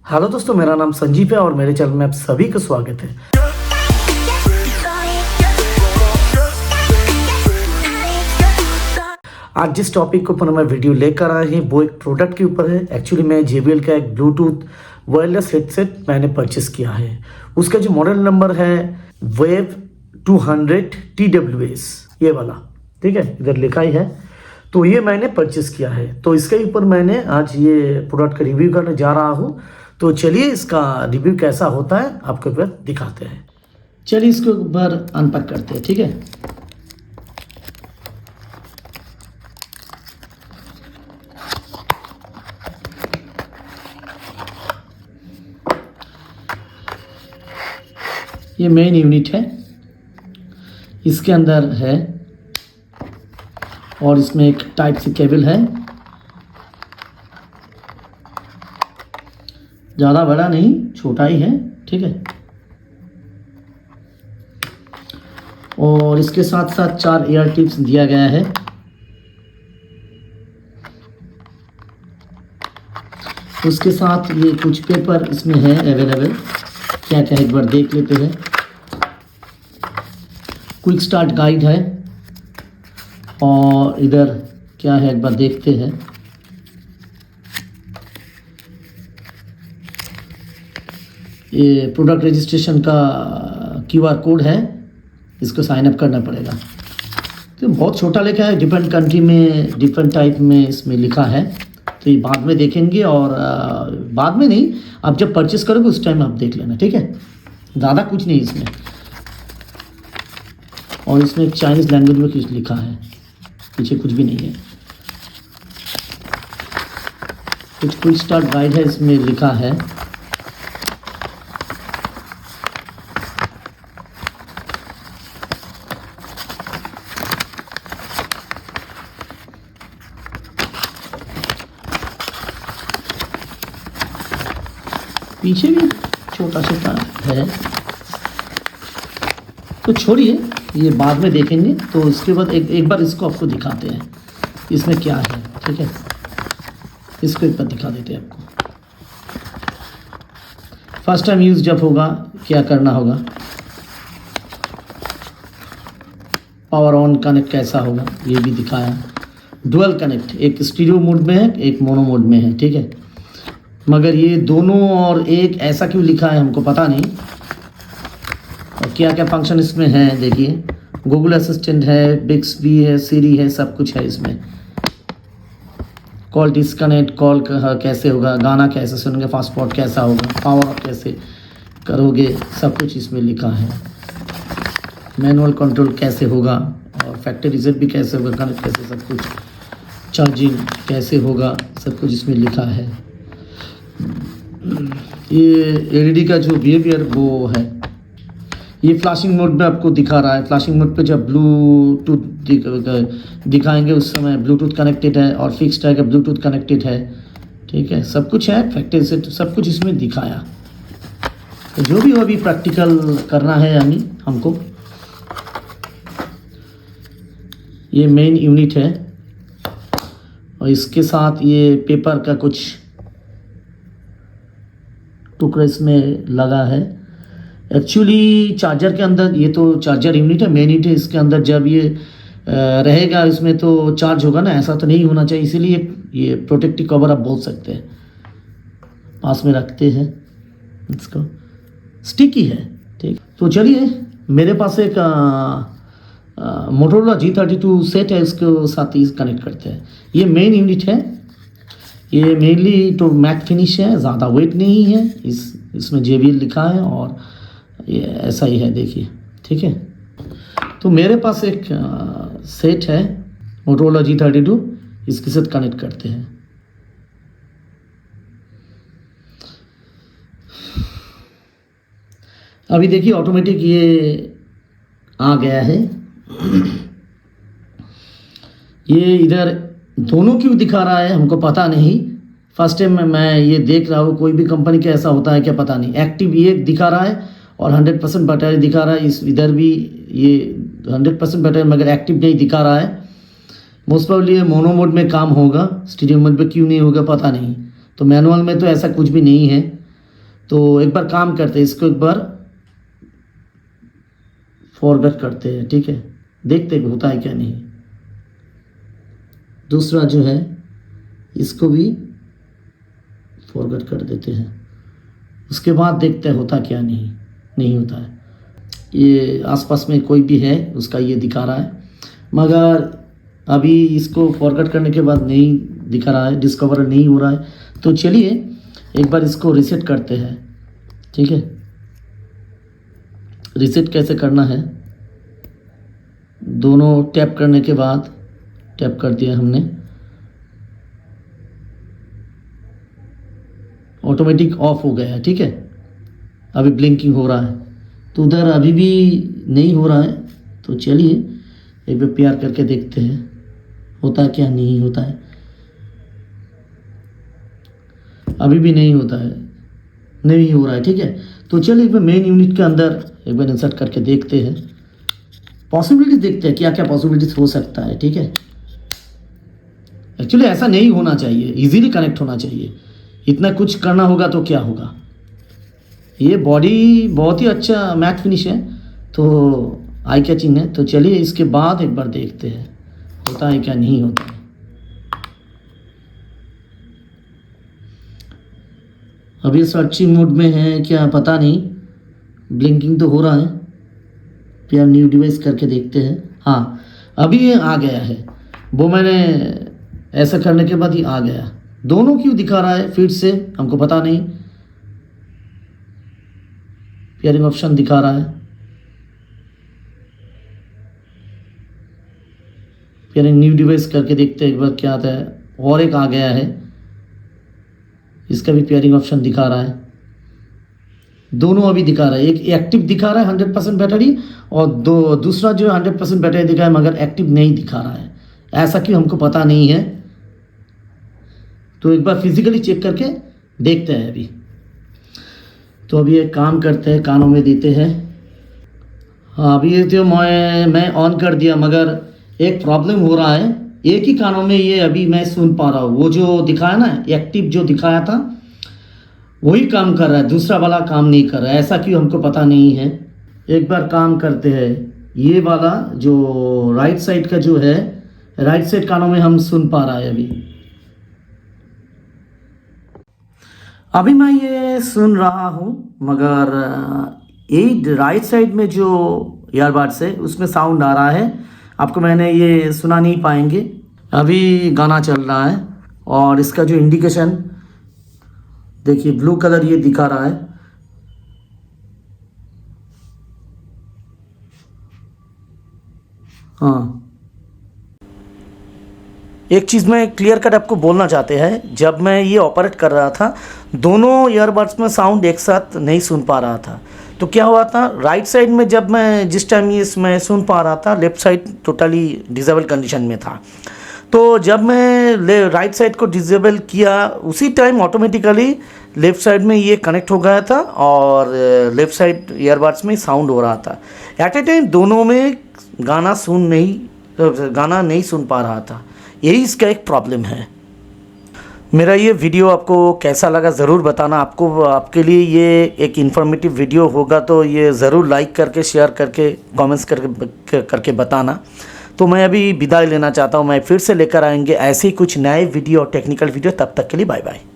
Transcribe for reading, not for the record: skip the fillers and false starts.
Hello दोस्तों, मेरा नाम संजीव है और मेरे चैनल में आप सभी का स्वागत है। आज जिस टॉपिक के ऊपर मैं वीडियो लेकर आए हैं वो एक प्रोडक्ट के ऊपर है। एक्चुअली मैं JBL का एक ब्लूटूथ वायरलेस हेडसेट मैंने परचेस किया है। उसका जो मॉडल नंबर है वेव 200 TWS, ये वाला, ठीक है, इधर लिखा ही है। तो ये मैंने परचेस किया है, तो इसके ऊपर मैंने आज ये प्रोडक्ट का रिव्यू करने जा रहा हूँ। तो चलिए इसका रिव्यू कैसा होता है आपको ऊपर दिखाते हैं। चलिए इसके ऊपर अनपैक करते हैं, ठीक है। ये मेन यूनिट है, इसके अंदर है और इसमें एक टाइप सी केबल है, ज़्यादा बड़ा नहीं, छोटा ही है, ठीक है। और इसके साथ साथ 4 एयर टिप्स दिया गया है। उसके साथ ये कुछ पेपर इसमें है अवेलेबल, क्या क्या एक बार देख लेते हैं। क्विक स्टार्ट गाइड है और इधर क्या है एक बार देखते हैं। ये प्रोडक्ट रजिस्ट्रेशन का QR कोड है, इसको साइन अप करना पड़ेगा। तो बहुत छोटा लिखा है, डिफरेंट कंट्री में डिफरेंट टाइप में इसमें लिखा है, तो ये बाद में देखेंगे। और बाद में नहीं, आप जब परचेस करोगे उस टाइम आप देख लेना, ठीक है। ज़्यादा कुछ नहीं इसमें। और इसमें एक चाइनीज़ लैंग्वेज में कुछ लिखा है, पीछे कुछ भी नहीं है। कुछ क्विक स्टार्ट गाइड है इसमें लिखा है। पीछे भी छोटा छोटा है, तो छोड़िए, ये बाद में देखेंगे। तो इसके बाद एक बार इसको आपको दिखाते हैं इसमें क्या है, ठीक है। इसको एक बार दिखा देते हैं आपको। फर्स्ट टाइम यूज़ जब होगा क्या करना होगा, पावर ऑन कनेक्ट कैसा होगा ये भी दिखाया। डुअल कनेक्ट, एक स्टीरियो मोड में है, एक मोनो मोड में है, ठीक है। मगर ये दोनों और एक ऐसा क्यों लिखा है हमको पता नहीं। और क्या क्या फंक्शन इसमें है देखिए, गूगल असिस्टेंट है, बिक्सबी है, सीरी है, सब कुछ है इसमें। कॉल डिस्कनेक्ट, कॉल कैसे होगा, गाना कैसे सुनेंगे, फास्टफॉरवर्ड कैसा होगा, पावर ऑफ कैसे करोगे, सब कुछ इसमें लिखा है। मैनुअल कंट्रोल कैसे होगा और फैक्ट्री रिसेट भी कैसे होगा, कनेक्ट कैसे, सब कुछ, चार्जिंग कैसे होगा, सब कुछ इसमें लिखा है। ये LED का जो बिहेवियर वो है, ये फ्लैशिंग मोड में आपको दिखा रहा है। फ्लैशिंग मोड पे जब ब्लूटूथ दिखाएंगे उस समय ब्लूटूथ कनेक्टेड है, और फिक्स्ड है कि ब्लूटूथ कनेक्टेड है, ठीक है। सब कुछ है, फैक्ट्री से सब कुछ इसमें दिखाया। तो जो भी हो अभी प्रैक्टिकल करना है यानी हमको। ये मेन यूनिट है और इसके साथ ये पेपर का कुछ टुकड़ा इसमें लगा है। एक्चुअली चार्जर के अंदर, ये तो चार्जर यूनिट है, मेन यूनिट है। इसके अंदर जब ये रहेगा इसमें तो चार्ज होगा ना, ऐसा तो नहीं होना चाहिए, इसीलिए ये प्रोटेक्टिव कवर आप बोल सकते हैं। पास में रखते हैं इसको, स्टिकी है, ठीक। तो चलिए, मेरे पास एक मोटोरोला G32 सेट है, इसको साथ ही कनेक्ट करते हैं। ये मेन यूनिट है, ये मेनली तो मैट फिनिश है, ज़्यादा वेट नहीं है। इसमें JBL लिखा है और ये ऐसा ही है, देखिए, ठीक है। तो मेरे पास एक सेट है मोटोरोला G32, इसके साथ कनेक्ट करते हैं। अभी देखिए ऑटोमेटिक ये आ गया है। ये इधर दोनों क्यों दिखा रहा है हमको पता नहीं। फर्स्ट टाइम मैं ये देख रहा हूँ, कोई भी कंपनी का ऐसा होता है क्या पता नहीं। एक्टिव ये दिखा रहा है और 100% बैटरी दिखा रहा है। इस इधर भी ये 100% बैटरी मगर एक्टिव नहीं दिखा रहा है। मोस्ट प्रॉब्ली ये मोनो मोड में काम होगा, स्टीरियो मोड में क्यों नहीं होगा पता नहीं। तो मैनुअल में तो ऐसा कुछ भी नहीं है, तो एक बार काम करते हैं, इसको एक बार फॉरवर्ड करते हैं, ठीक है, देखते हैं होता है क्या नहीं। दूसरा जो है इसको भी फॉरवर्ड कर देते हैं, उसके बाद देखते हैं होता क्या नहीं होता है। ये आसपास में कोई भी है उसका ये दिखा रहा है, मगर अभी इसको फॉरवर्ड करने के बाद नहीं दिखा रहा है, डिस्कवर नहीं हो रहा है। तो चलिए एक बार इसको रीसेट करते हैं, ठीक है। रीसेट कैसे करना है, दोनों टैप करने के बाद, टैप कर दिया हमने, ऑटोमेटिक ऑफ हो गया है, ठीक है। अभी ब्लिंकिंग हो रहा है, तो उधर अभी भी नहीं हो रहा है। तो चलिए एक बार प्यार करके देखते हैं होता है क्या नहीं होता है। अभी भी नहीं होता है, नहीं हो रहा है, ठीक है। तो चलिए एक बार मेन यूनिट के अंदर एक बार इंसर्ट करके देखते हैं, पॉसिबिलिटी देखते हैं क्या क्या पॉसिबिलिटीज हो सकता है, ठीक है। एक्चुअली ऐसा नहीं होना चाहिए, इजीली कनेक्ट होना चाहिए। इतना कुछ करना होगा तो क्या होगा। ये बॉडी बहुत ही अच्छा मैट फिनिश है, तो आई कैचिंग है। तो चलिए इसके बाद एक बार देखते हैं होता है क्या नहीं होता है। अभी सर्चिंग मोड में है क्या पता नहीं, ब्लिंकिंग तो हो रहा है। फिर न्यू डिवाइस करके देखते हैं। हाँ अभी ये आ गया है, वो मैंने ऐसा करने के बाद ही आ गया। दोनों क्यों दिखा रहा है फिर से हमको पता नहीं। पेयरिंग ऑप्शन दिखा रहा है, पेयरिंग न्यू डिवाइस करके देखते हैं एक बार क्या आता है। और एक आ गया है, इसका भी पेयरिंग ऑप्शन दिखा रहा है। दोनों अभी दिखा रहा है, एक एक्टिव दिखा रहा है 100% बैटरी, और दूसरा जो 100% बैटरी दिखा है मगर एक्टिव नहीं दिखा रहा है। ऐसा क्यों हमको पता नहीं है, तो एक बार फिजिकली चेक करके देखते हैं अभी। तो अभी एक काम करते हैं, कानों में देते हैं। हाँ अभी ये तो मैं ऑन कर दिया, मगर एक प्रॉब्लम हो रहा है, एक ही कानों में ये अभी मैं सुन पा रहा हूँ। वो जो दिखाया ना एक्टिव जो दिखाया था वही काम कर रहा है, दूसरा वाला काम नहीं कर रहा है। ऐसा क्यों हमको पता नहीं है। एक बार काम करते हैं, ये वाला जो राइट साइड का जो है, राइट साइड कानों में हम सुन पा रहा है अभी मैं ये सुन रहा हूँ, मगर ये राइट साइड में जो ईयरबड्स है उसमें साउंड आ रहा है। आपको मैंने ये सुना नहीं पाएंगे। अभी गाना चल रहा है और इसका जो इंडिकेशन देखिए ब्लू कलर ये दिखा रहा है। हाँ एक चीज़ मैं क्लियर कट आपको बोलना चाहते हैं, जब मैं ये ऑपरेट कर रहा था दोनों ईयरबड्स में साउंड एक साथ नहीं सुन पा रहा था। तो क्या हुआ था, राइट साइड में जब मैं जिस टाइम ये मैं सुन पा रहा था, left side totally disable condition में था। तो जब मैं राइट साइड को डिसेबल किया उसी टाइम ऑटोमेटिकली लेफ़्ट साइड में ये कनेक्ट हो गया था और लेफ़्ट साइड ईयरबड्स में साउंड हो रहा था। एट ए टाइम दोनों में गाना नहीं सुन पा रहा था। यही इसका एक प्रॉब्लम है। मेरा ये वीडियो आपको कैसा लगा ज़रूर बताना। आपके लिए ये एक इन्फॉर्मेटिव वीडियो होगा तो ये ज़रूर लाइक करके, शेयर करके, कमेंट्स करके बताना। तो मैं अभी विदाई लेना चाहता हूँ। मैं फिर से लेकर आएंगे ऐसे ही कुछ नए वीडियो और टेक्निकल वीडियो। तब तक के लिए बाय बाय।